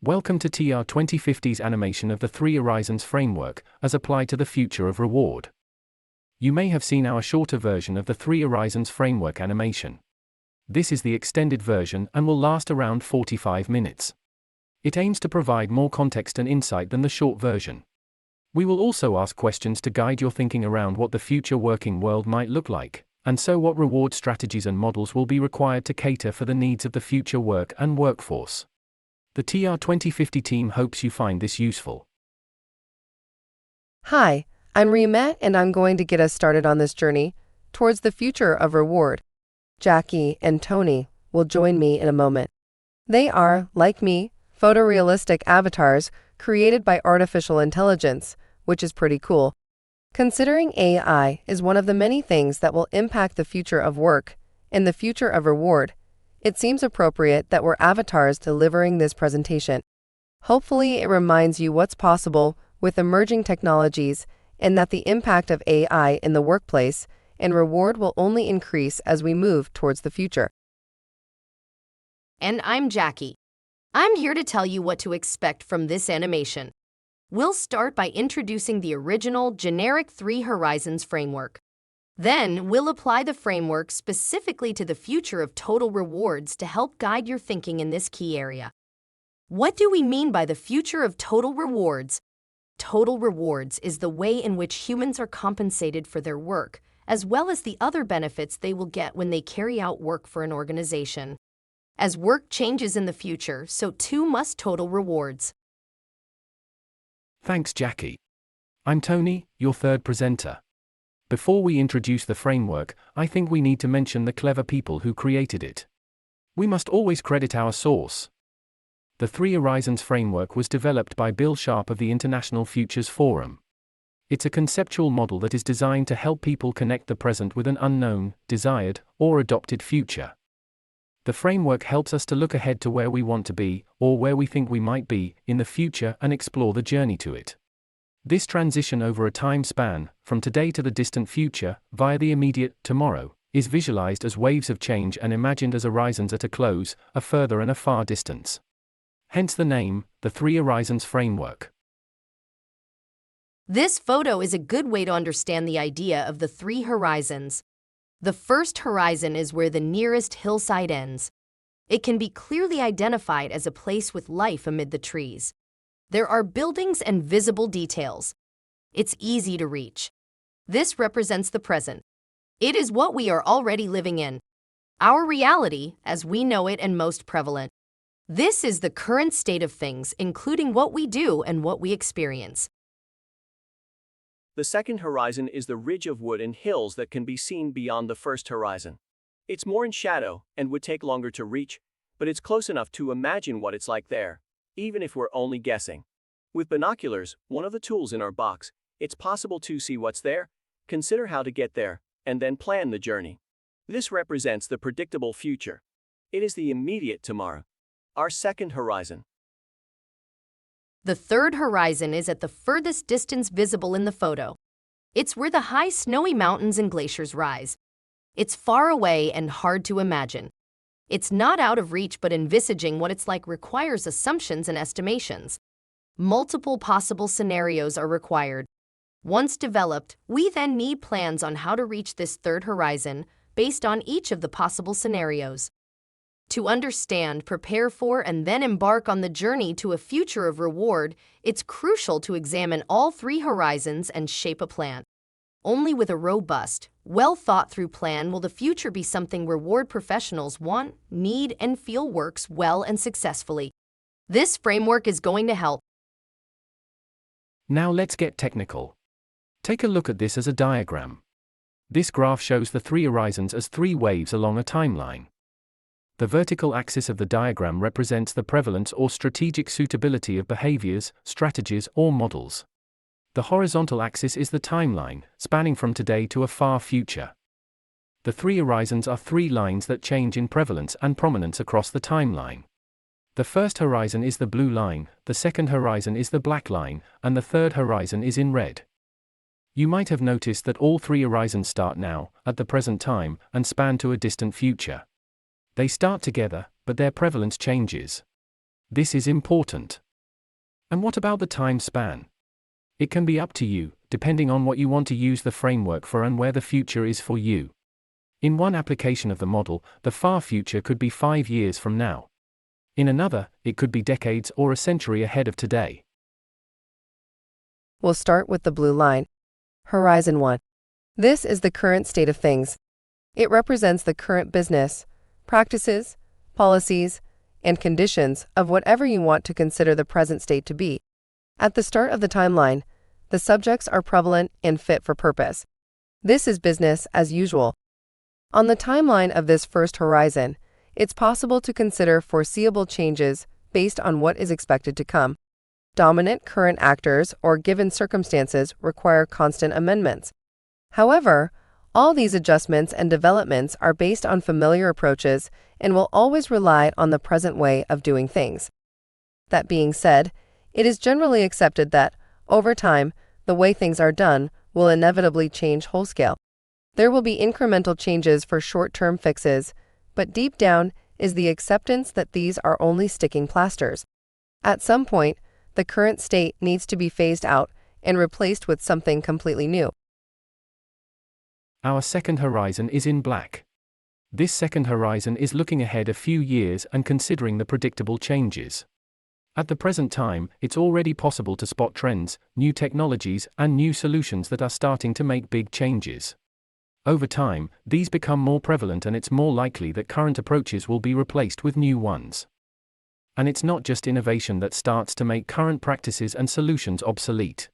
Welcome to TR 2050's animation of the Three Horizons framework, as applied to the future of reward. You may have seen our shorter version of the Three Horizons framework animation. This is the extended version and will last around 45 minutes. It aims to provide more context and insight than the short version. We will also ask questions to guide your thinking around what the future working world might look like, and so what reward strategies and models will be required to cater for the needs of the future work and workforce. The TR 2050 team hopes you find this useful. Hi, I'm Rimet and I'm going to get us started on this journey towards the future of reward. Jackie and Tony will join me in a moment. They are, like me, photorealistic avatars created by artificial intelligence, which is pretty cool. Considering AI is one of the many things that will impact the future of work and the future of reward, it seems appropriate that we're avatars delivering this presentation. Hopefully, it reminds you what's possible with emerging technologies and that the impact of AI in the workplace and reward will only increase as we move towards the future. And I'm Jackie. I'm here to tell you what to expect from this animation. We'll start by introducing the original generic Three Horizons framework. Then, we'll apply the framework specifically to the future of total rewards to help guide your thinking in this key area. What do we mean by the future of total rewards? Total rewards is the way in which humans are compensated for their work, as well as the other benefits they will get when they carry out work for an organization. As work changes in the future, so too must total rewards. Thanks, Jackie. I'm Tony, your third presenter. Before we introduce the framework, I think we need to mention the clever people who created it. We must always credit our source. The Three Horizons framework was developed by Bill Sharp of the International Futures Forum. It's a conceptual model that is designed to help people connect the present with an unknown, desired, or adopted future. The framework helps us to look ahead to where we want to be, or where we think we might be, in the future and explore the journey to it. This transition over a time span, from today to the distant future, via the immediate tomorrow, is visualized as waves of change and imagined as horizons at a close, a further and a far distance. Hence the name, the Three Horizons framework. This photo is a good way to understand the idea of the three horizons. The first horizon is where the nearest hillside ends. It can be clearly identified as a place with life amid the trees. There are buildings and visible details. It's easy to reach. This represents the present. It is what we are already living in. Our reality, as we know it and most prevalent. This is the current state of things, including what we do and what we experience. The second horizon is the ridge of wood and hills that can be seen beyond the first horizon. It's more in shadow and would take longer to reach, but it's close enough to imagine what it's like there, even if we're only guessing. With binoculars, one of the tools in our box, it's possible to see what's there, consider how to get there, and then plan the journey. This represents the predictable future. It is the immediate tomorrow. Our second horizon. The third horizon is at the furthest distance visible in the photo. It's where the high snowy mountains and glaciers rise. It's far away and hard to imagine. It's not out of reach, but envisaging what it's like requires assumptions and estimations. Multiple possible scenarios are required. Once developed, we then need plans on how to reach this third horizon based on each of the possible scenarios. To understand, prepare for, and then embark on the journey to a future of reward, it's crucial to examine all three horizons and shape a plan. Only with a robust, well-thought-through plan will the future be something reward professionals want, need, and feel works well and successfully. This framework is going to help. Now let's get technical. Take a look at this as a diagram. This graph shows the three horizons as three waves along a timeline. The vertical axis of the diagram represents the prevalence or strategic suitability of behaviors, strategies, or models. The horizontal axis is the timeline, spanning from today to a far future. The three horizons are three lines that change in prevalence and prominence across the timeline. The first horizon is the blue line, the second horizon is the black line, and the third horizon is in red. You might have noticed that all three horizons start now, at the present time, and span to a distant future. They start together, but their prevalence changes. This is important. And what about the time span? It can be up to you, depending on what you want to use the framework for and where the future is for you. In one application of the model, the far future could be 5 years from now. In another, it could be decades or a century ahead of today. We'll start with the blue line. Horizon 1. This is the current state of things. It represents the current business, practices, policies, and conditions of whatever you want to consider the present state to be. At the start of the timeline, the subjects are prevalent and fit for purpose. This is business as usual. On the timeline of this first horizon, it's possible to consider foreseeable changes based on what is expected to come. Dominant current actors or given circumstances require constant amendments. However, all these adjustments and developments are based on familiar approaches and will always rely on the present way of doing things. That being said, it is generally accepted that, over time, the way things are done will inevitably change wholescale. There will be incremental changes for short-term fixes, but deep down is the acceptance that these are only sticking plasters. At some point, the current state needs to be phased out and replaced with something completely new. Our second horizon is in black. This second horizon is looking ahead a few years and considering the predictable changes. At the present time, it's already possible to spot trends, new technologies, and new solutions that are starting to make big changes. Over time, these become more prevalent and it's more likely that current approaches will be replaced with new ones. And it's not just innovation that starts to make current practices and solutions obsolete.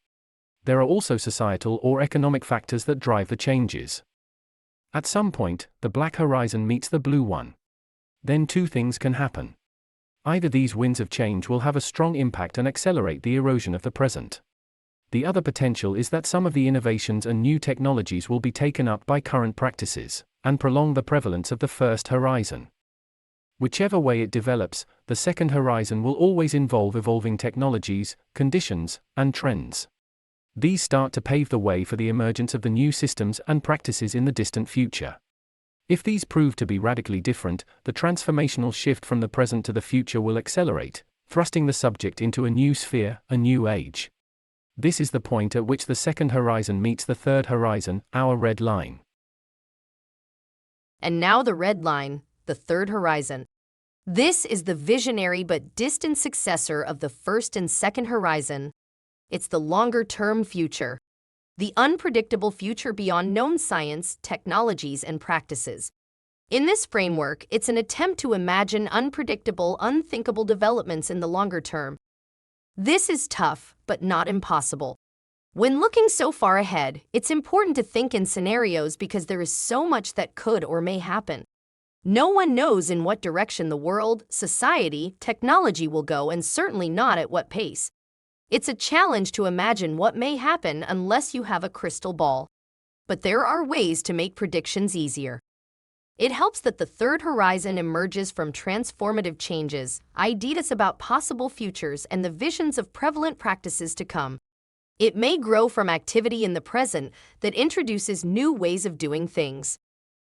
There are also societal or economic factors that drive the changes. At some point, the black horizon meets the blue one. Then two things can happen. Either these winds of change will have a strong impact and accelerate the erosion of the present. The other potential is that some of the innovations and new technologies will be taken up by current practices, and prolong the prevalence of the first horizon. Whichever way it develops, the second horizon will always involve evolving technologies, conditions, and trends. These start to pave the way for the emergence of the new systems and practices in the distant future. If these prove to be radically different, the transformational shift from the present to the future will accelerate, thrusting the subject into a new sphere, a new age. This is the point at which the second horizon meets the third horizon, our red line. And now the red line, the third horizon. This is the visionary but distant successor of the first and second horizon. It's the longer-term future. The unpredictable future beyond known science, technologies, and practices. In this framework, it's an attempt to imagine unpredictable, unthinkable developments in the longer term. This is tough, but not impossible. When looking so far ahead, it's important to think in scenarios because there is so much that could or may happen. No one knows in what direction the world, society, technology will go, and certainly not at what pace. It's a challenge to imagine what may happen unless you have a crystal ball. But there are ways to make predictions easier. It helps that the third horizon emerges from transformative changes, ideas about possible futures, and the visions of prevalent practices to come. It may grow from activity in the present that introduces new ways of doing things.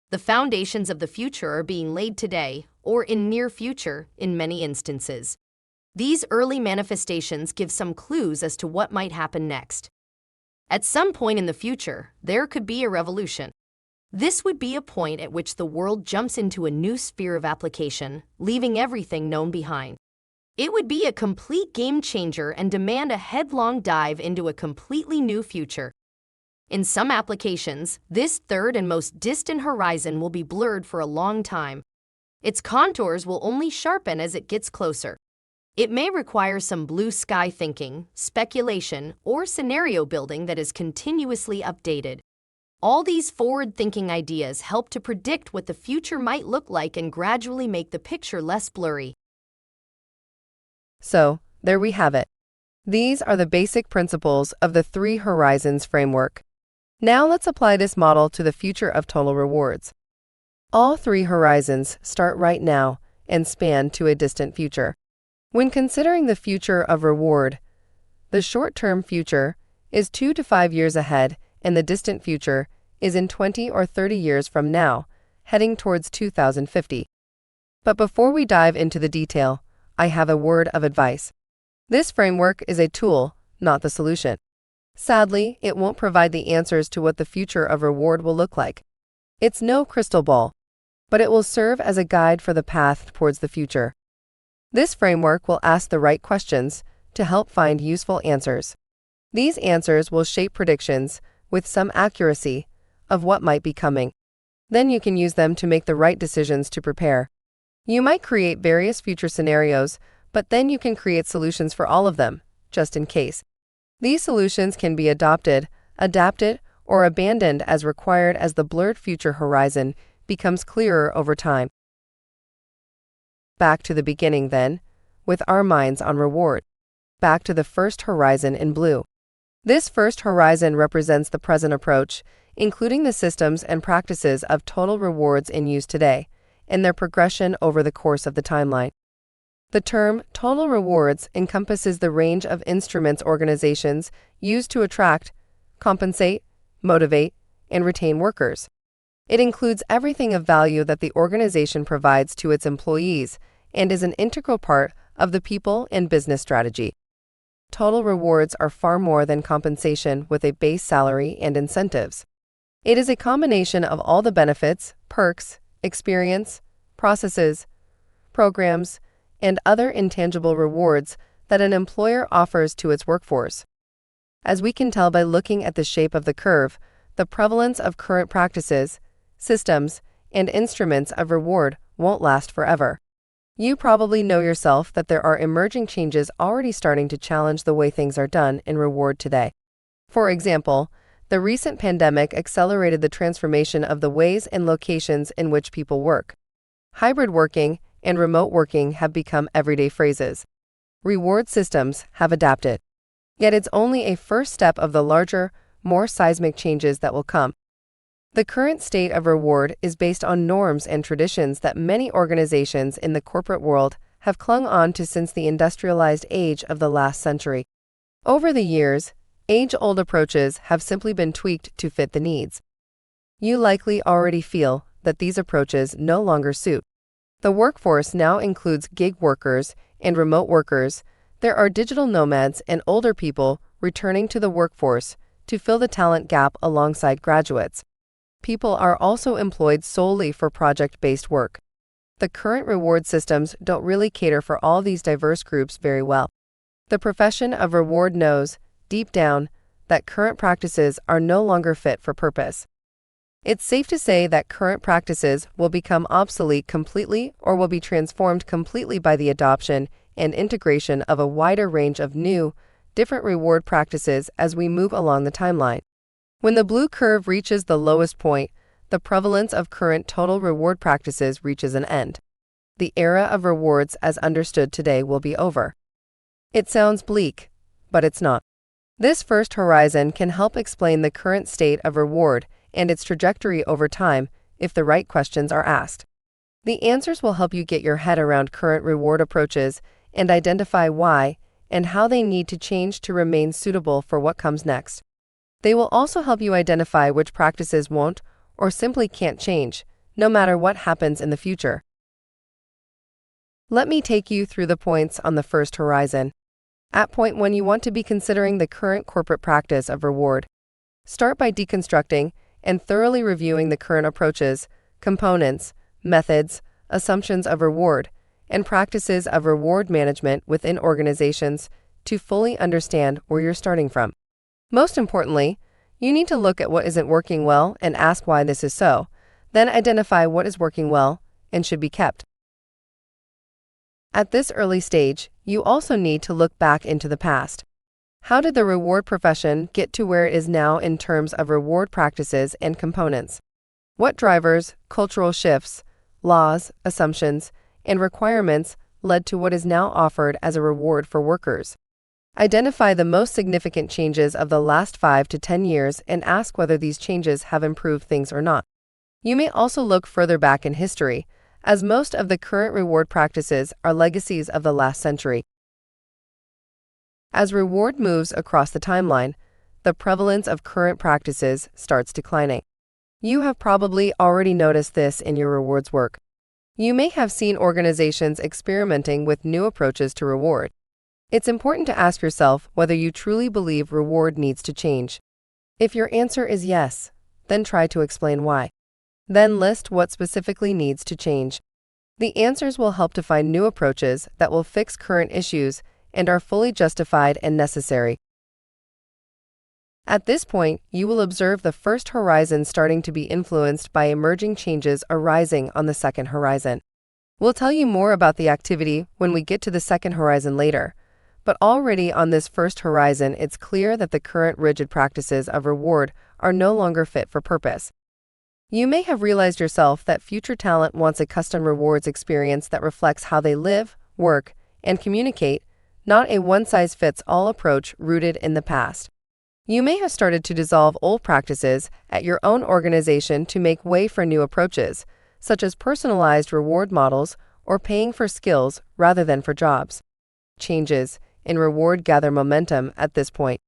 The foundations of the future are being laid today, or in near future, in many instances. These early manifestations give some clues as to what might happen next. At some point in the future, there could be a revolution. This would be a point at which the world jumps into a new sphere of application, leaving everything known behind. It would be a complete game changer and demand a headlong dive into a completely new future. In some applications, this third and most distant horizon will be blurred for a long time. Its contours will only sharpen as it gets closer. It may require some blue sky thinking, speculation, or scenario building that is continuously updated. All these forward-thinking ideas help to predict what the future might look like and gradually make the picture less blurry. So, there we have it. These are the basic principles of the Three Horizons framework. Now let's apply this model to the future of total rewards. All three horizons start right now and span to a distant future. When considering the future of reward, the short-term future is 2 to 5 years ahead and the distant future is in 20 or 30 years from now, heading towards 2050. But before we dive into the detail, I have a word of advice. This framework is a tool, not the solution. Sadly, it won't provide the answers to what the future of reward will look like. It's no crystal ball, but it will serve as a guide for the path towards the future. This framework will ask the right questions to help find useful answers. These answers will shape predictions, with some accuracy, of what might be coming. Then you can use them to make the right decisions to prepare. You might create various future scenarios, but then you can create solutions for all of them, just in case. These solutions can be adopted, adapted, or abandoned as required as the blurred future horizon becomes clearer over time. Back to the beginning then, with our minds on reward. Back to the first horizon in blue. This first horizon represents the present approach, including the systems and practices of total rewards in use today, and their progression over the course of the timeline. The term total rewards encompasses the range of instruments organizations use to attract, compensate, motivate, and retain workers. It includes everything of value that the organization provides to its employees and is an integral part of the people and business strategy. Total rewards are far more than compensation with a base salary and incentives. It is a combination of all the benefits, perks, experience, processes, programs, and other intangible rewards that an employer offers to its workforce. As we can tell by looking at the shape of the curve, the prevalence of current practices, systems, and instruments of reward won't last forever. You probably know yourself that there are emerging changes already starting to challenge the way things are done in reward today. For example, the recent pandemic accelerated the transformation of the ways and locations in which people work. Hybrid working and remote working have become everyday phrases. Reward systems have adapted. Yet it's only a first step of the larger, more seismic changes that will come. The current state of reward is based on norms and traditions that many organizations in the corporate world have clung on to since the industrialized age of the last century. Over the years, age-old approaches have simply been tweaked to fit the needs. You likely already feel that these approaches no longer suit. The workforce now includes gig workers and remote workers. There are digital nomads and older people returning to the workforce to fill the talent gap alongside graduates. People are also employed solely for project-based work. The current reward systems don't really cater for all these diverse groups very well. The profession of reward knows, deep down, that current practices are no longer fit for purpose. It's safe to say that current practices will become obsolete completely or will be transformed completely by the adoption and integration of a wider range of new, different reward practices as we move along the timeline. When the blue curve reaches the lowest point, the prevalence of current total reward practices reaches an end. The era of rewards as understood today will be over. It sounds bleak, but it's not. This first horizon can help explain the current state of reward and its trajectory over time if the right questions are asked. The answers will help you get your head around current reward approaches and identify why and how they need to change to remain suitable for what comes next. They will also help you identify which practices won't or simply can't change, no matter what happens in the future. Let me take you through the points on the first horizon. At point 1, you want to be considering the current corporate practice of reward. Start by deconstructing and thoroughly reviewing the current approaches, components, methods, assumptions of reward, and practices of reward management within organizations to fully understand where you're starting from. Most importantly, you need to look at what isn't working well and ask why this is so, then identify what is working well and should be kept. At this early stage, you also need to look back into the past. How did the reward profession get to where it is now in terms of reward practices and components? What drivers, cultural shifts, laws, assumptions, and requirements led to what is now offered as a reward for workers? Identify the most significant changes of the last 5 to 10 years and ask whether these changes have improved things or not. You may also look further back in history, as most of the current reward practices are legacies of the last century. As reward moves across the timeline, the prevalence of current practices starts declining. You have probably already noticed this in your rewards work. You may have seen organizations experimenting with new approaches to reward. It's important to ask yourself whether you truly believe reward needs to change. If your answer is yes, then try to explain why. Then list what specifically needs to change. The answers will help to find new approaches that will fix current issues and are fully justified and necessary. At this point, you will observe the first horizon starting to be influenced by emerging changes arising on the second horizon. We'll tell you more about the activity when we get to the second horizon later, but already on this first horizon, it's clear that the current rigid practices of reward are no longer fit for purpose. You may have realized yourself that future talent wants a custom rewards experience that reflects how they live, work, and communicate, not a one-size-fits-all approach rooted in the past. You may have started to dissolve old practices at your own organization to make way for new approaches, such as personalized reward models or paying for skills rather than for jobs. Changes in reward gather momentum at this point.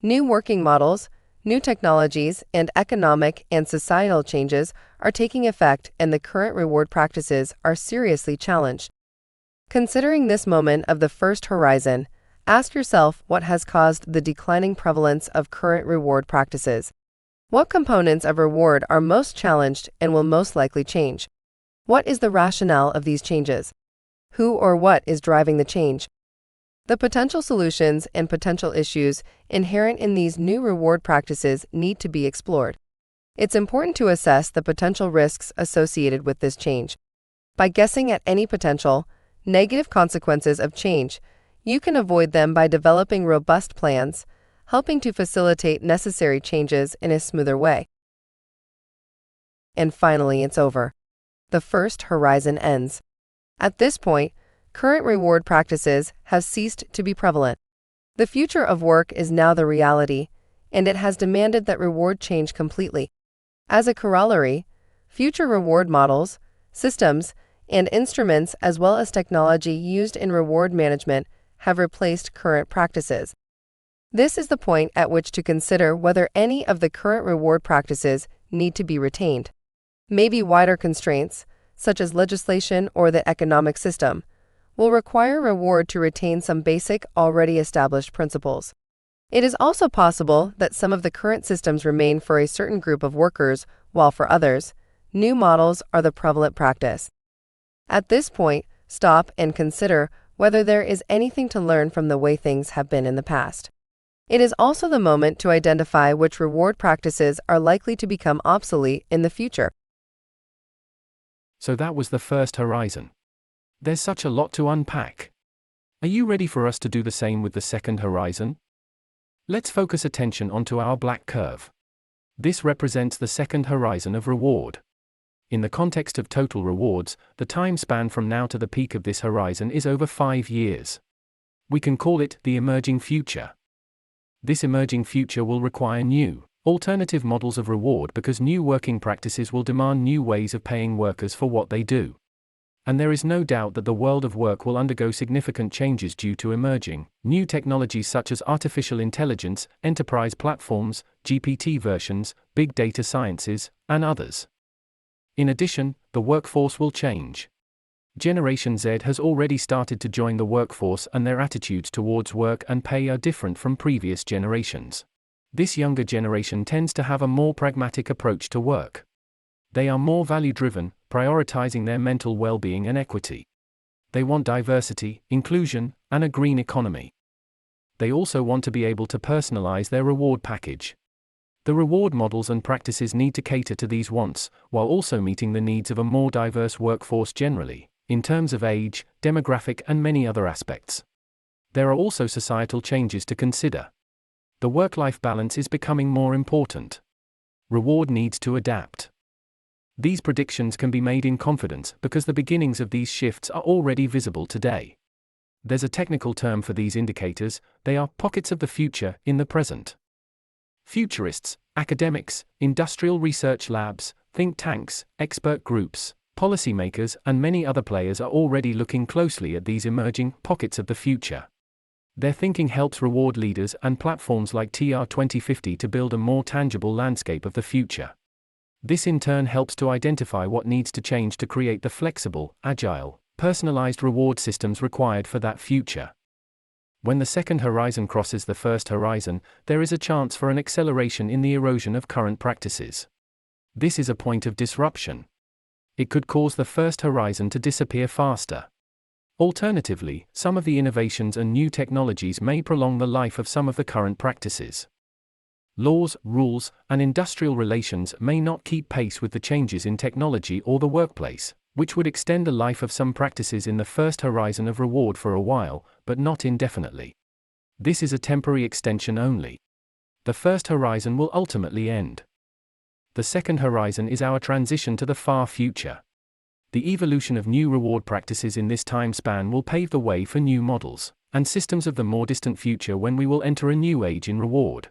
New working models, new technologies, and economic and societal changes are taking effect, and the current reward practices are seriously challenged. Considering this moment of the first horizon, ask yourself what has caused the declining prevalence of current reward practices. What components of reward are most challenged and will most likely change? What is the rationale of these changes? Who or what is driving the change? The potential solutions and potential issues inherent in these new reward practices need to be explored. It's important to assess the potential risks associated with this change. By guessing at any potential negative consequences of change, you can avoid them by developing robust plans, helping to facilitate necessary changes in a smoother way. And finally, it's over. The first horizon ends. At this point, current reward practices have ceased to be prevalent. The future of work is now the reality, and it has demanded that reward change completely. As a corollary, future reward models, systems, and instruments, as well as technology used in reward management, have replaced current practices. This is the point at which to consider whether any of the current reward practices need to be retained. Maybe wider constraints, such as legislation or the economic system, will require reward to retain some basic, already established principles. It is also possible that some of the current systems remain for a certain group of workers, while for others, new models are the prevalent practice. At this point, stop and consider whether there is anything to learn from the way things have been in the past. It is also the moment to identify which reward practices are likely to become obsolete in the future. So that was the first horizon. There's such a lot to unpack. Are you ready for us to do the same with the second horizon? Let's focus attention onto our black curve. This represents the second horizon of reward. In the context of total rewards, the time span from now to the peak of this horizon is over 5 years. We can call it the emerging future. This emerging future will require new, alternative models of reward because new working practices will demand new ways of paying workers for what they do. And there is no doubt that the world of work will undergo significant changes due to emerging new technologies such as artificial intelligence, enterprise platforms, GPT versions, big data sciences, and others. In addition, the workforce will change. Generation Z has already started to join the workforce, and their attitudes towards work and pay are different from previous generations. This younger generation tends to have a more pragmatic approach to work. They are more value-driven, prioritizing their mental well-being and equity. They want diversity, inclusion, and a green economy. They also want to be able to personalize their reward package. The reward models and practices need to cater to these wants, while also meeting the needs of a more diverse workforce generally, in terms of age, demographic, and many other aspects. There are also societal changes to consider. The work-life balance is becoming more important. Reward needs to adapt. These predictions can be made in confidence because the beginnings of these shifts are already visible today. There's a technical term for these indicators. They are pockets of the future in the present. Futurists, academics, industrial research labs, think tanks, expert groups, policymakers, and many other players are already looking closely at these emerging pockets of the future. Their thinking helps reward leaders and platforms like TR 2050 to build a more tangible landscape of the future. This in turn helps to identify what needs to change to create the flexible, agile, personalized reward systems required for that future. When the second horizon crosses the first horizon, there is a chance for an acceleration in the erosion of current practices. This is a point of disruption. It could cause the first horizon to disappear faster. Alternatively, some of the innovations and new technologies may prolong the life of some of the current practices. Laws, rules, and industrial relations may not keep pace with the changes in technology or the workplace, which would extend the life of some practices in the first horizon of reward for a while, but not indefinitely. This is a temporary extension only. The first horizon will ultimately end. The second horizon is our transition to the far future. The evolution of new reward practices in this time span will pave the way for new models and systems of the more distant future when we will enter a new age in reward.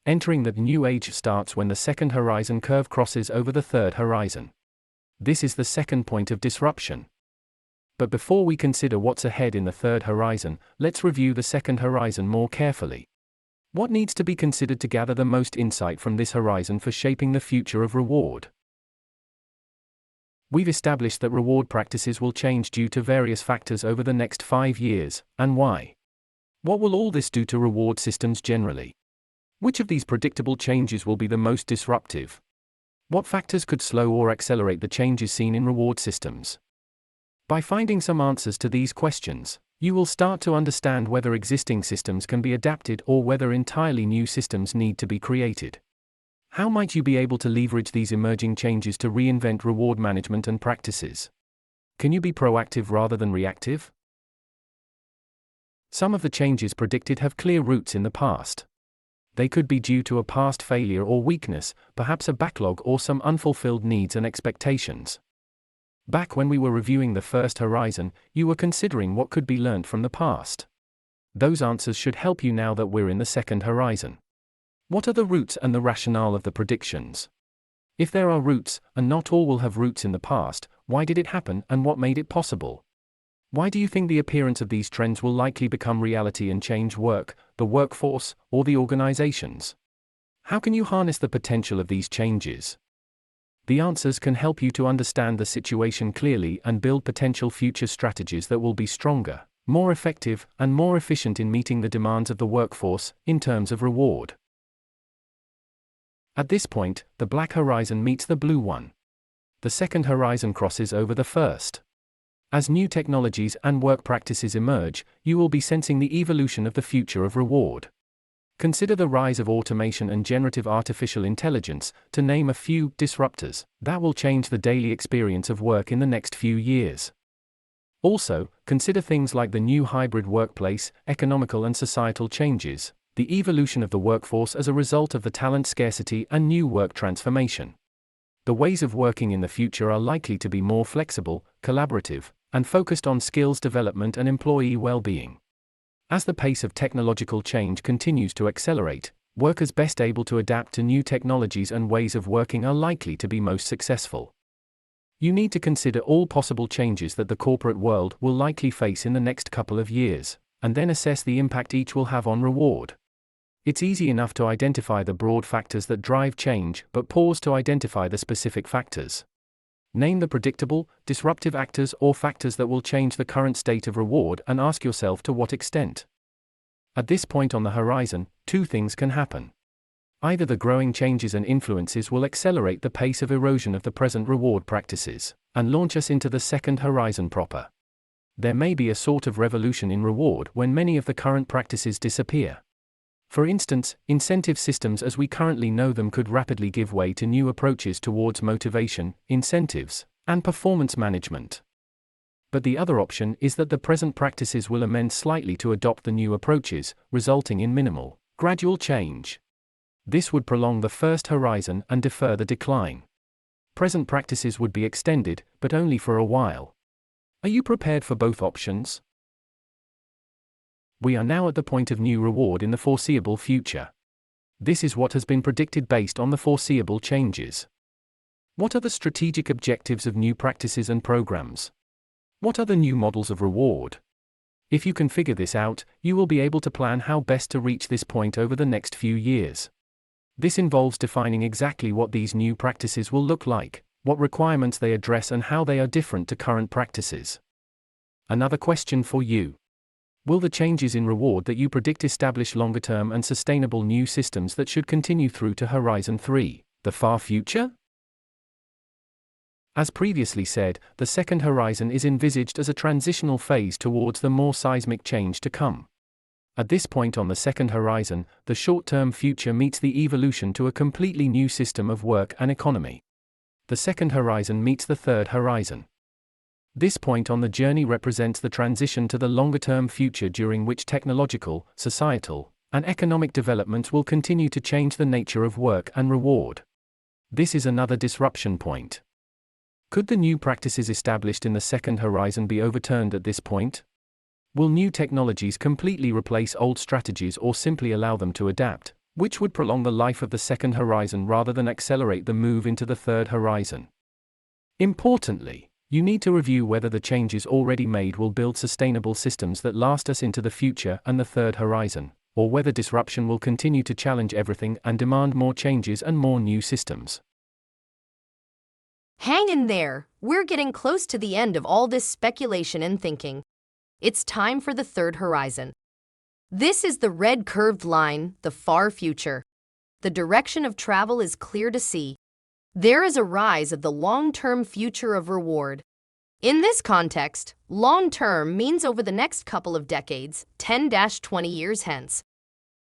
Entering the new age starts when the second horizon curve crosses over the third horizon. This is the second point of disruption. But before we consider what's ahead in the third horizon, let's review the second horizon more carefully. What needs to be considered to gather the most insight from this horizon for shaping the future of reward? We've established that reward practices will change due to various factors over the next 5 years, and why? What will all this do to reward systems generally? Which of these predictable changes will be the most disruptive? What factors could slow or accelerate the changes seen in reward systems? By finding some answers to these questions, you will start to understand whether existing systems can be adapted or whether entirely new systems need to be created. How might you be able to leverage these emerging changes to reinvent reward management and practices? Can you be proactive rather than reactive? Some of the changes predicted have clear roots in the past. They could be due to a past failure or weakness, perhaps a backlog or some unfulfilled needs and expectations. Back when we were reviewing the first horizon, you were considering what could be learned from the past. Those answers should help you now that we're in the second horizon. What are the roots and the rationale of the predictions? If there are roots, and not all will have roots in the past, why did it happen and what made it possible? Why do you think the appearance of these trends will likely become reality and change work, the workforce, or the organizations? How can you harness the potential of these changes? The answers can help you to understand the situation clearly and build potential future strategies that will be stronger, more effective, and more efficient in meeting the demands of the workforce in terms of reward. At this point, the black horizon meets the blue one. The second horizon crosses over the first. As new technologies and work practices emerge, you will be sensing the evolution of the future of reward. Consider the rise of automation and generative artificial intelligence, to name a few disruptors that will change the daily experience of work in the next few years. Also, consider things like the new hybrid workplace, economical and societal changes, the evolution of the workforce as a result of the talent scarcity and new work transformation. The ways of working in the future are likely to be more flexible, collaborative, and focused on skills development and employee well-being. As the pace of technological change continues to accelerate, workers best able to adapt to new technologies and ways of working are likely to be most successful. You need to consider all possible changes that the corporate world will likely face in the next couple of years, and then assess the impact each will have on reward. It's easy enough to identify the broad factors that drive change, but pause to identify the specific factors. Name the predictable, disruptive actors or factors that will change the current state of reward and ask yourself to what extent. At this point on the horizon, two things can happen. Either the growing changes and influences will accelerate the pace of erosion of the present reward practices and launch us into the second horizon proper. There may be a sort of revolution in reward when many of the current practices disappear. For instance, incentive systems as we currently know them could rapidly give way to new approaches towards motivation, incentives, and performance management. But the other option is that the present practices will amend slightly to adopt the new approaches, resulting in minimal, gradual change. This would prolong the first horizon and defer the decline. Present practices would be extended, but only for a while. Are you prepared for both options? We are now at the point of new reward in the foreseeable future. This is what has been predicted based on the foreseeable changes. What are the strategic objectives of new practices and programs? What are the new models of reward? If you can figure this out, you will be able to plan how best to reach this point over the next few years. This involves defining exactly what these new practices will look like, what requirements they address, and how they are different to current practices. Another question for you. Will the changes in reward that you predict establish longer-term and sustainable new systems that should continue through to Horizon 3, the far future? As previously said, the second horizon is envisaged as a transitional phase towards the more seismic change to come. At this point on the second horizon, the short-term future meets the evolution to a completely new system of work and economy. The second horizon meets the third horizon. This point on the journey represents the transition to the longer-term future during which technological, societal, and economic developments will continue to change the nature of work and reward. This is another disruption point. Could the new practices established in the second horizon be overturned at this point? Will new technologies completely replace old strategies or simply allow them to adapt, which would prolong the life of the second horizon rather than accelerate the move into the third horizon? Importantly, you need to review whether the changes already made will build sustainable systems that last us into the future and the third horizon, or whether disruption will continue to challenge everything and demand more changes and more new systems. Hang in there, we're getting close to the end of all this speculation and thinking. It's time for the third horizon. This is the red curved line, the far future. The direction of travel is clear to see. There is a rise of the long-term future of reward. In this context, long-term means over the next couple of decades, 10-20 years hence.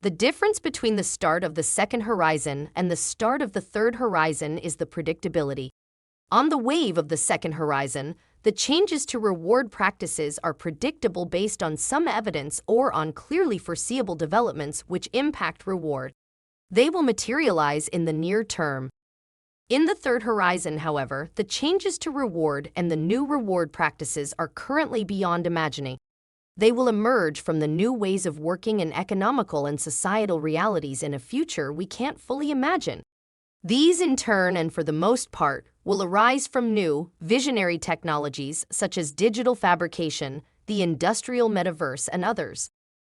The difference between the start of the second horizon and the start of the third horizon is the predictability. On the wave of the second horizon, the changes to reward practices are predictable based on some evidence or on clearly foreseeable developments which impact reward. They will materialize in the near term. In the third horizon, however, the changes to reward and the new reward practices are currently beyond imagining. They will emerge from the new ways of working and economical and societal realities in a future we can't fully imagine. These, in turn and for the most part, will arise from new, visionary technologies such as digital fabrication, the industrial metaverse, and others.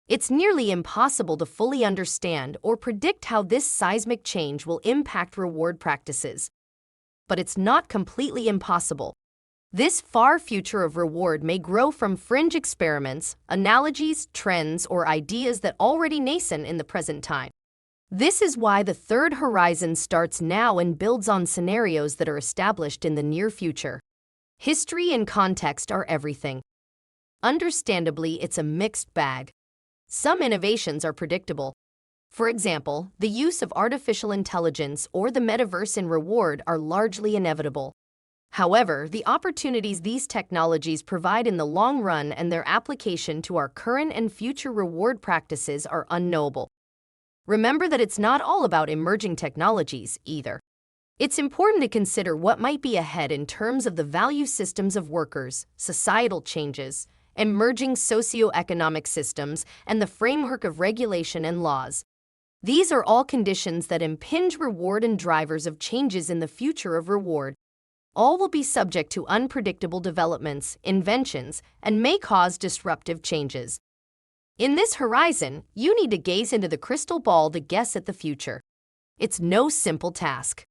It's nearly impossible to fully understand or predict how this seismic change will impact reward practices. But it's not completely impossible. This far future of reward may grow from fringe experiments, analogies, trends, or ideas that already nascent in the present time. This is why the third horizon starts now and builds on scenarios that are established in the near future. History and context are everything. Understandably, it's a mixed bag. Some innovations are predictable. For example, the use of artificial intelligence or the metaverse in reward are largely inevitable. However, the opportunities these technologies provide in the long run and their application to our current and future reward practices are unknowable. Remember that it's not all about emerging technologies, either. It's important to consider what might be ahead in terms of the value systems of workers, societal changes, emerging socio-economic systems, and the framework of regulation and laws. These are all conditions that impinge reward and drivers of changes in the future of reward. All will be subject to unpredictable developments, inventions, and may cause disruptive changes. In this horizon, you need to gaze into the crystal ball to guess at the future. It's no simple task.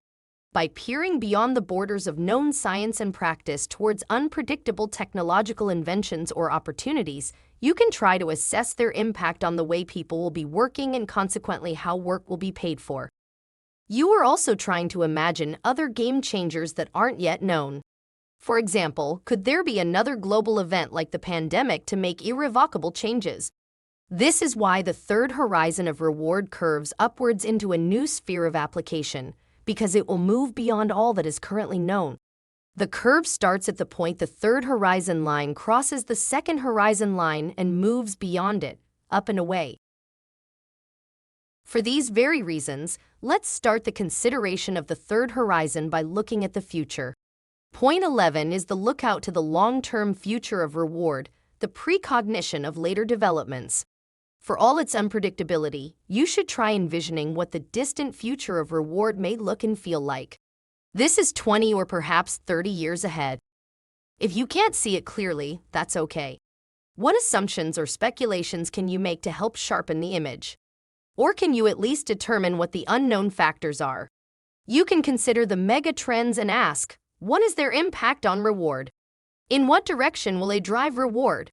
By peering beyond the borders of known science and practice towards unpredictable technological inventions or opportunities, you can try to assess their impact on the way people will be working and consequently how work will be paid for. You are also trying to imagine other game changers that aren't yet known. For example, could there be another global event like the pandemic to make irrevocable changes? This is why the third horizon of reward curves upwards into a new sphere of application, because it will move beyond all that is currently known. The curve starts at the point the third horizon line crosses the second horizon line and moves beyond it, up and away. For these very reasons, let's start the consideration of the third horizon by looking at the future. Point 11 is the lookout to the long-term future of reward, the precognition of later developments. For all its unpredictability, you should try envisioning what the distant future of reward may look and feel like. This is 20 or perhaps 30 years ahead. If you can't see it clearly, that's okay. What assumptions or speculations can you make to help sharpen the image? Or can you at least determine what the unknown factors are? You can consider the mega trends and ask, what is their impact on reward? In what direction will they drive reward?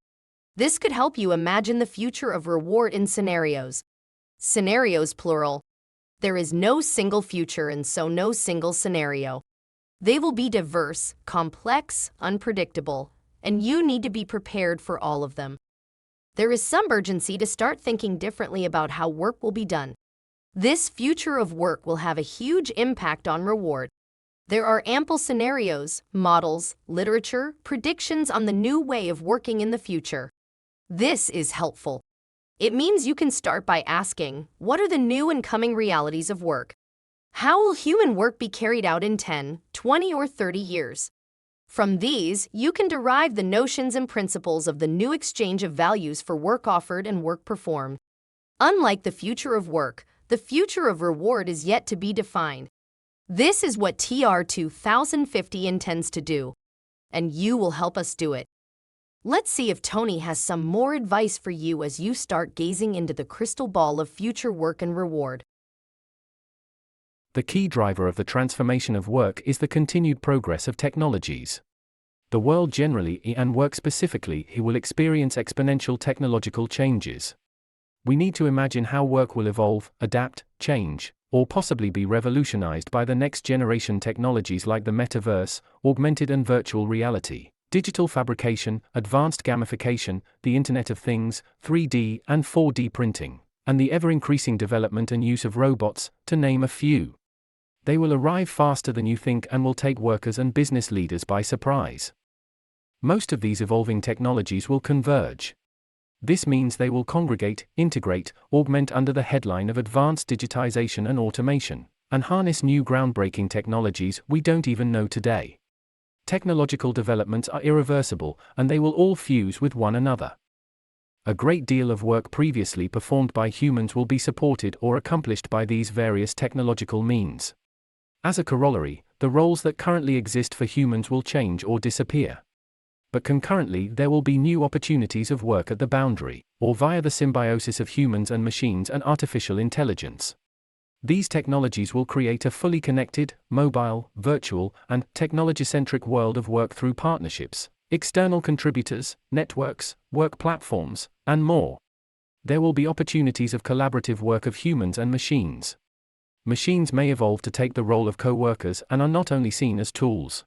This could help you imagine the future of reward in scenarios. Scenarios plural. There is no single future and so no single scenario. They will be diverse, complex, unpredictable, and you need to be prepared for all of them. There is some urgency to start thinking differently about how work will be done. This future of work will have a huge impact on reward. There are ample scenarios, models, literature, predictions on the new way of working in the future. This is helpful. It means you can start by asking, what are the new and coming realities of work? How will human work be carried out in 10, 20, or 30 years? From these, you can derive the notions and principles of the new exchange of values for work offered and work performed. Unlike the future of work, the future of reward is yet to be defined. This is what TR 2050 intends to do, and you will help us do it. Let's see if Tony has some more advice for you as you start gazing into the crystal ball of future work and reward. The key driver of the transformation of work is the continued progress of technologies. The world generally and work specifically will experience exponential technological changes. We need to imagine how work will evolve, adapt, change, or possibly be revolutionized by the next generation technologies like the metaverse, augmented and virtual reality, digital fabrication, advanced gamification, the Internet of Things, 3D and 4D printing, and the ever-increasing development and use of robots, to name a few. They will arrive faster than you think and will take workers and business leaders by surprise. Most of these evolving technologies will converge. This means they will congregate, integrate, augment under the headline of advanced digitization and automation, and harness new groundbreaking technologies we don't even know today. Technological developments are irreversible, and they will all fuse with one another. A great deal of work previously performed by humans will be supported or accomplished by these various technological means. As a corollary, the roles that currently exist for humans will change or disappear. But concurrently, there will be new opportunities of work at the boundary, or via the symbiosis of humans and machines and artificial intelligence. These technologies will create a fully connected, mobile, virtual, and technology-centric world of work through partnerships, external contributors, networks, work platforms, and more. There will be opportunities of collaborative work of humans and machines. Machines may evolve to take the role of co-workers and are not only seen as tools.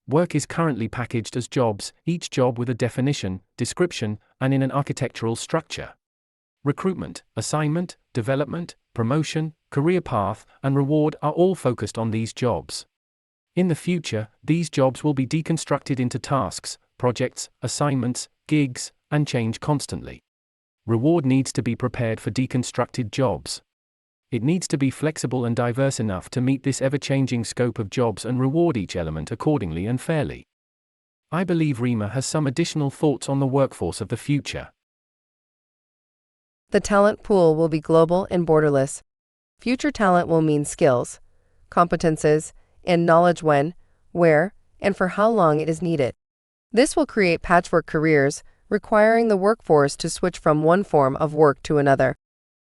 Work is currently packaged as jobs, each job with a definition, description, and in an architectural structure. Recruitment, assignment, development, promotion, career path, and reward are all focused on these jobs. In the future, these jobs will be deconstructed into tasks, projects, assignments, gigs, and change constantly. Reward needs to be prepared for deconstructed jobs. It needs to be flexible and diverse enough to meet this ever-changing scope of jobs and reward each element accordingly and fairly. I believe Rima has some additional thoughts on the workforce of the future. The talent pool will be global and borderless. Future talent will mean skills, competences, and knowledge when, where, and for how long it is needed. This will create patchwork careers, requiring the workforce to switch from one form of work to another.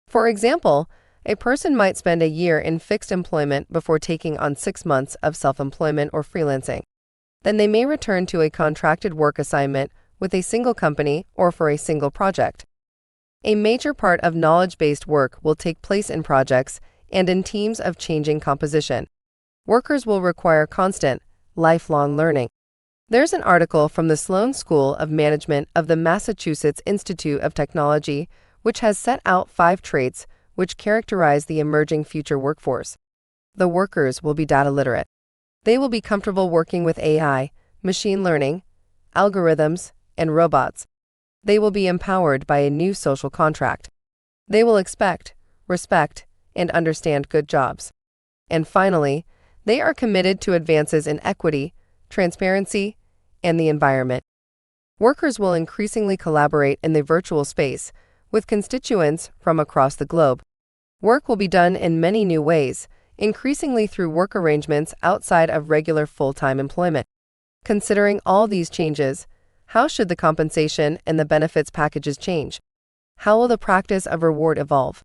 For example, a person might spend a year in fixed employment before taking on 6 months of self-employment or freelancing. Then they may return to a contracted work assignment with a single company or for a single project. A major part of knowledge-based work will take place in projects and in teams of changing composition. Workers will require constant, lifelong learning. There's an article from the Sloan School of Management of the Massachusetts Institute of Technology which has set out 5 traits which characterize the emerging future workforce. The workers will be data literate. They will be comfortable working with AI, machine learning, algorithms, and robots. They will be empowered by a new social contract. They will expect, respect, and understand good jobs. And finally, they are committed to advances in equity, transparency, and the environment. Workers will increasingly collaborate in the virtual space with constituents from across the globe. Work will be done in many new ways, increasingly through work arrangements outside of regular full-time employment. Considering all these changes, how should the compensation and the benefits packages change? How will the practice of reward evolve?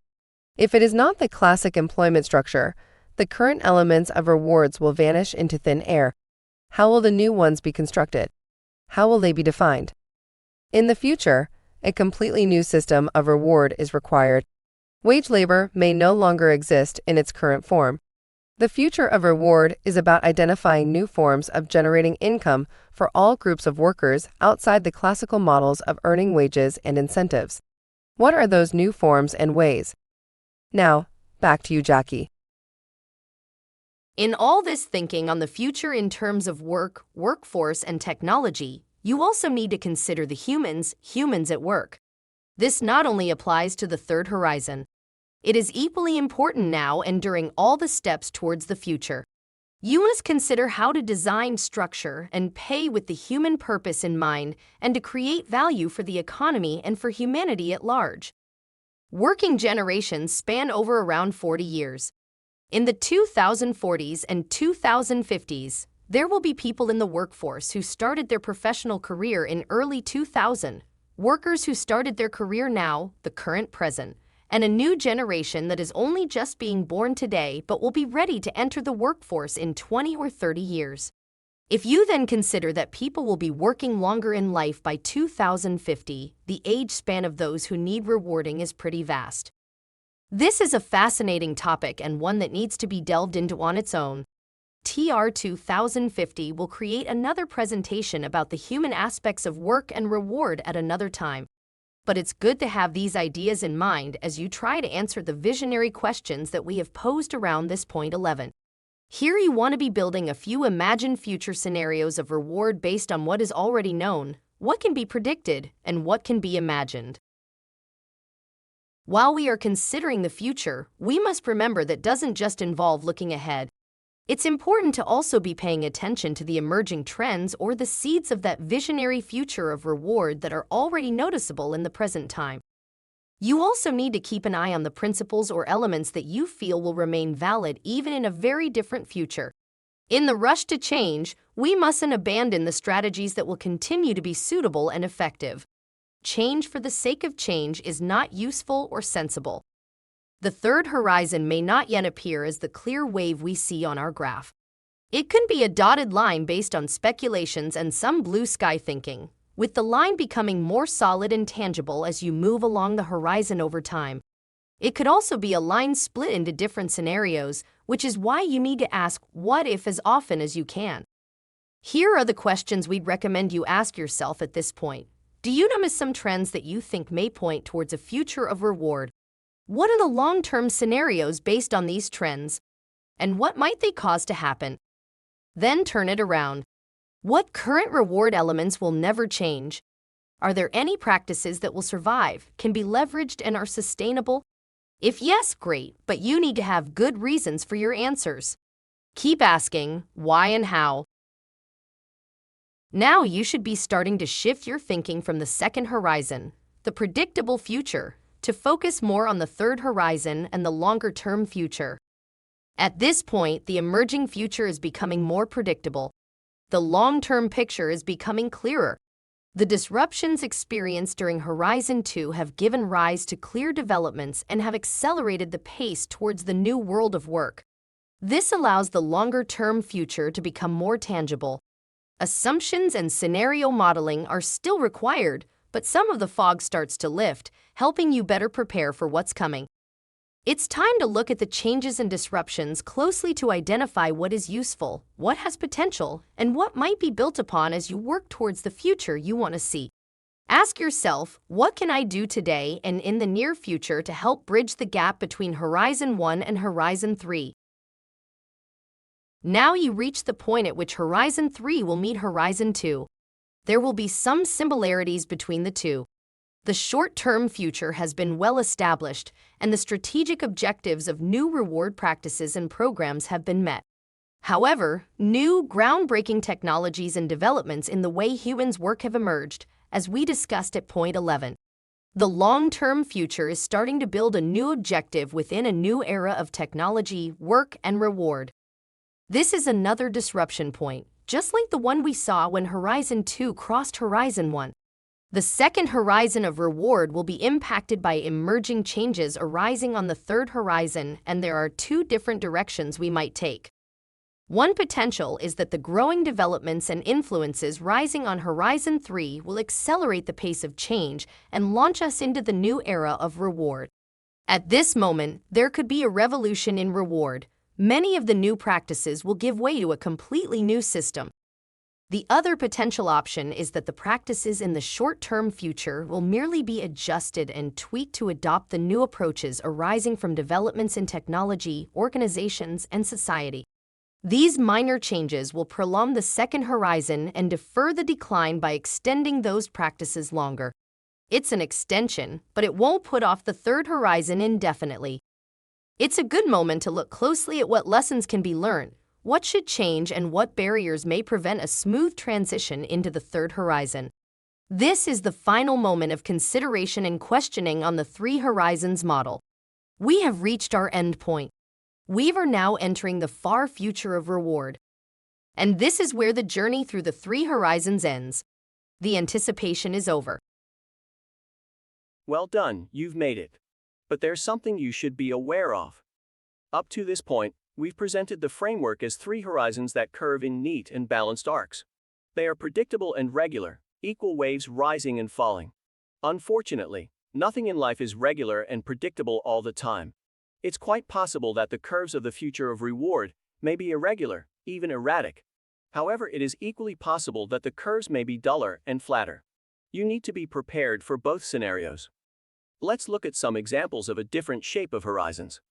If it is not the classic employment structure, the current elements of rewards will vanish into thin air. How will the new ones be constructed? How will they be defined? In the future, a completely new system of reward is required. Wage labor may no longer exist in its current form. The future of reward is about identifying new forms of generating income for all groups of workers outside the classical models of earning wages and incentives. What are those new forms and ways? Now, back to you, Jackie. In all this thinking on the future in terms of work, workforce, and technology, you also need to consider the humans at work. This not only applies to the third horizon. It is equally important now and during all the steps towards the future. You must consider how to design structure and pay with the human purpose in mind and to create value for the economy and for humanity at large. Working generations span over around 40 years. In the 2040s and 2050s, there will be people in the workforce who started their professional career in early 2000, workers who started their career now, the current present, and a new generation that is only just being born today but will be ready to enter the workforce in 20 or 30 years. If you then consider that people will be working longer in life by 2050, the age span of those who need rewarding is pretty vast. This is a fascinating topic and one that needs to be delved into on its own. TR 2050 will create another presentation about the human aspects of work and reward at another time. But it's good to have these ideas in mind as you try to answer the visionary questions that we have posed around this point 11. Here you want to be building a few imagined future scenarios of reward based on what is already known, what can be predicted, and what can be imagined. While we are considering the future, we must remember that doesn't just involve looking ahead. It's important to also be paying attention to the emerging trends or the seeds of that visionary future of reward that are already noticeable in the present time. You also need to keep an eye on the principles or elements that you feel will remain valid even in a very different future. In the rush to change, we mustn't abandon the strategies that will continue to be suitable and effective. Change for the sake of change is not useful or sensible. The third horizon may not yet appear as the clear wave we see on our graph. It could be a dotted line based on speculations and some blue sky thinking, with the line becoming more solid and tangible as you move along the horizon over time. It could also be a line split into different scenarios, which is why you need to ask what if as often as you can. Here are the questions we'd recommend you ask yourself at this point. Do you notice some trends that you think may point towards a future of reward? What are the long-term scenarios based on these trends? And what might they cause to happen? Then turn it around. What current reward elements will never change? Are there any practices that will survive, can be leveraged, and are sustainable? If yes, great, but you need to have good reasons for your answers. Keep asking why and how. Now you should be starting to shift your thinking from the second horizon, the predictable future, to focus more on the third horizon and the longer-term future. At this point, the emerging future is becoming more predictable. The long-term picture is becoming clearer. The disruptions experienced during Horizon 2 have given rise to clear developments and have accelerated the pace towards the new world of work. This allows the longer-term future to become more tangible. Assumptions and scenario modeling are still required, but some of the fog starts to lift, helping you better prepare for what's coming. It's time to look at the changes and disruptions closely to identify what is useful, what has potential, and what might be built upon as you work towards the future you want to see. Ask yourself, what can I do today and in the near future to help bridge the gap between Horizon 1 and Horizon 3? Now you reach the point at which Horizon 3 will meet Horizon 2. There will be some similarities between the two. The short-term future has been well established, and the strategic objectives of new reward practices and programs have been met. However, new, groundbreaking technologies and developments in the way humans work have emerged, as we discussed at point 11. The long-term future is starting to build a new objective within a new era of technology, work, and reward. This is another disruption point, just like the one we saw when Horizon 2 crossed Horizon 1. The second horizon of reward will be impacted by emerging changes arising on the third horizon, and there are two different directions we might take. One potential is that the growing developments and influences rising on Horizon 3 will accelerate the pace of change and launch us into the new era of reward. At this moment, there could be a revolution in reward. Many of the new practices will give way to a completely new system. The other potential option is that the practices in the short-term future will merely be adjusted and tweaked to adopt the new approaches arising from developments in technology, organizations, and society. These minor changes will prolong the second horizon and defer the decline by extending those practices longer. It's an extension, but it won't put off the third horizon indefinitely. It's a good moment to look closely at what lessons can be learned, what should change, and what barriers may prevent a smooth transition into the third horizon. This is the final moment of consideration and questioning on the three horizons model. We have reached our end point. We are now entering the far future of reward. And this is where the journey through the three horizons ends. The anticipation is over. Well done, you've made it. But there's something you should be aware of. Up to this point, we've presented the framework as three horizons that curve in neat and balanced arcs. They are predictable and regular, equal waves rising and falling. Unfortunately, nothing in life is regular and predictable all the time. It's quite possible that the curves of the future of reward may be irregular, even erratic. However, it is equally possible that the curves may be duller and flatter. You need to be prepared for both scenarios. Let's look at some examples of a different shape of horizons.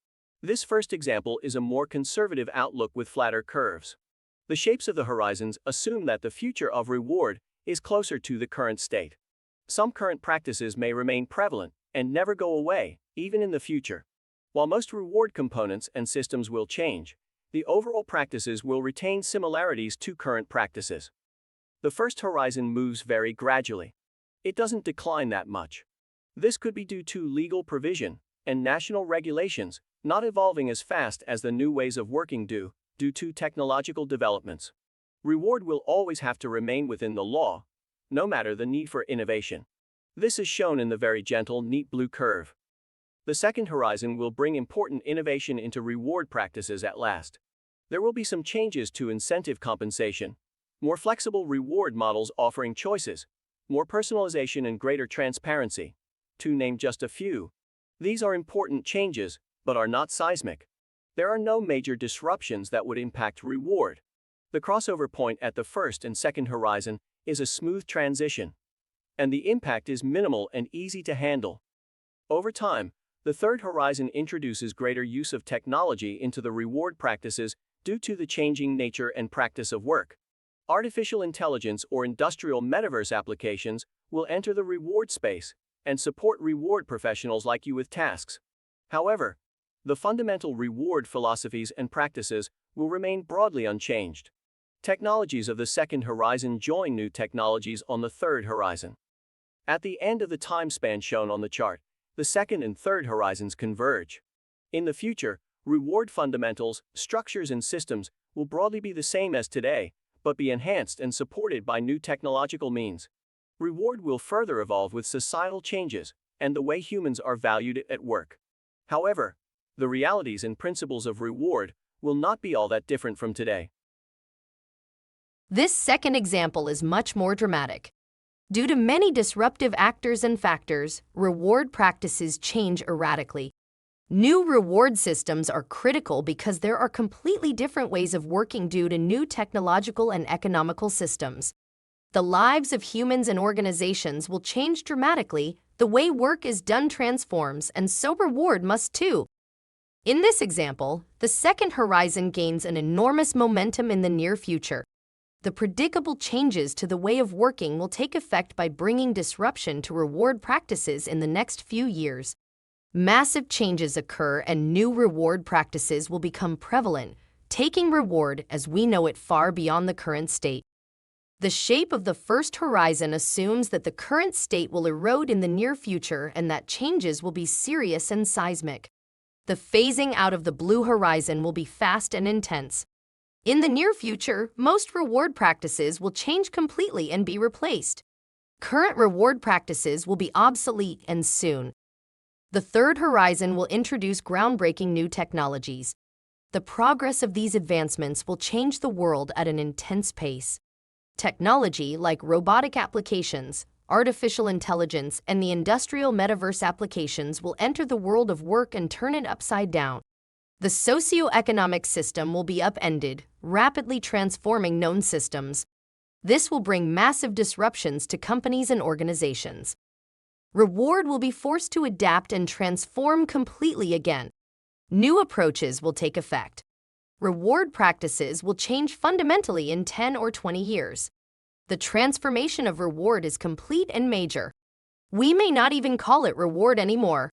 This first example is a more conservative outlook with flatter curves. The shapes of the horizons assume that the future of reward is closer to the current state. Some current practices may remain prevalent and never go away, even in the future. While most reward components and systems will change, the overall practices will retain similarities to current practices. The first horizon moves very gradually. It doesn't decline that much. This could be due to legal provision and national regulations not evolving as fast as the new ways of working do, due to technological developments. Reward will always have to remain within the law, no matter the need for innovation. This is shown in the very gentle, neat blue curve. The second horizon will bring important innovation into reward practices at last. There will be some changes to incentive compensation, more flexible reward models offering choices, more personalization and greater transparency, to name just a few. These are important changes, but are not seismic. There are no major disruptions that would impact reward. The crossover point at the first and second horizon is a smooth transition, and the impact is minimal and easy to handle. Over time, the third horizon introduces greater use of technology into the reward practices due to the changing nature and practice of work. Artificial intelligence or industrial metaverse applications will enter the reward space and support reward professionals like you with tasks. However, the fundamental reward philosophies and practices will remain broadly unchanged. Technologies of the second horizon join new technologies on the third horizon. At the end of the time span shown on the chart, the second and third horizons converge. In the future, reward fundamentals, structures, and systems will broadly be the same as today, but be enhanced and supported by new technological means. Reward will further evolve with societal changes and the way humans are valued at work. However, the realities and principles of reward will not be all that different from today. This second example is much more dramatic. Due to many disruptive actors and factors, reward practices change erratically. New reward systems are critical because there are completely different ways of working due to new technological and economical systems. The lives of humans and organizations will change dramatically, the way work is done transforms, and so reward must too. In this example, the second horizon gains an enormous momentum in the near future. The predictable changes to the way of working will take effect by bringing disruption to reward practices in the next few years. Massive changes occur and new reward practices will become prevalent, taking reward as we know it far beyond the current state. The shape of the first horizon assumes that the current state will erode in the near future and that changes will be serious and seismic. The phasing out of the blue horizon will be fast and intense. In the near future, most reward practices will change completely and be replaced. Current reward practices will be obsolete and soon. The third horizon will introduce groundbreaking new technologies. The progress of these advancements will change the world at an intense pace. Technology like robotic applications, artificial intelligence, and the industrial metaverse applications will enter the world of work and turn it upside down. The socio-economic system will be upended, rapidly transforming known systems. This will bring massive disruptions to companies and organizations. Reward will be forced to adapt and transform completely again. New approaches will take effect. Reward practices will change fundamentally in 10 or 20 years. The transformation of reward is complete and major. We may not even call it reward anymore.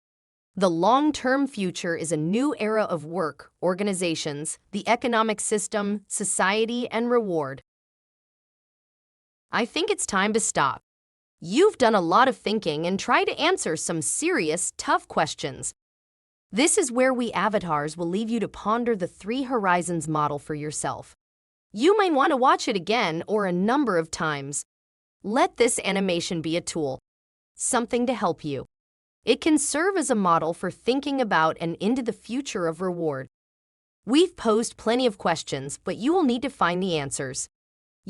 The long-term future is a new era of work, organizations, the economic system, society, and reward. I think it's time to stop. You've done a lot of thinking and tried to answer some serious, tough questions. This is where we avatars will leave you to ponder the Three Horizons model for yourself. You might want to watch it again or a number of times. Let this animation be a tool, something to help you. It can serve as a model for thinking about and into the future of reward. We've posed plenty of questions, but you will need to find the answers.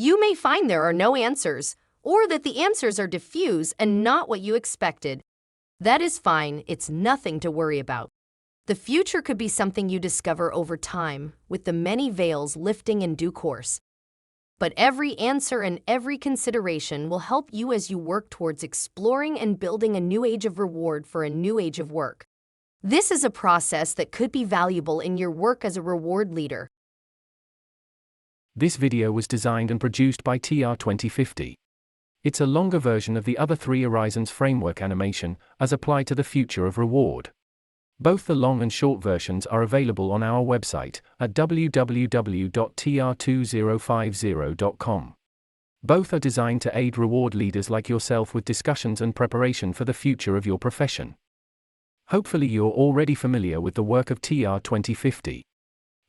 You may find there are no answers, or that the answers are diffuse and not what you expected. That is fine, it's nothing to worry about. The future could be something you discover over time, with the many veils lifting in due course. But every answer and every consideration will help you as you work towards exploring and building a new age of reward for a new age of work. This is a process that could be valuable in your work as a reward leader. This video was designed and produced by TR 2050. It's a longer version of the other Three Horizons framework animation, as applied to the future of reward. Both the long and short versions are available on our website at www.tr2050.com. Both are designed to aid reward leaders like yourself with discussions and preparation for the future of your profession. Hopefully you're already familiar with the work of TR 2050.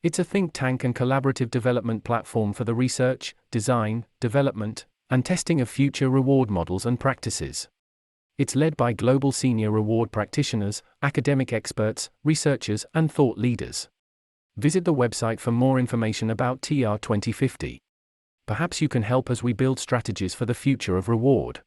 It's a think tank and collaborative development platform for the research, design, development, and testing of future reward models and practices. It's led by global senior reward practitioners, academic experts, researchers, and thought leaders. Visit the website for more information about TR 2050. Perhaps you can help as we build strategies for the future of reward.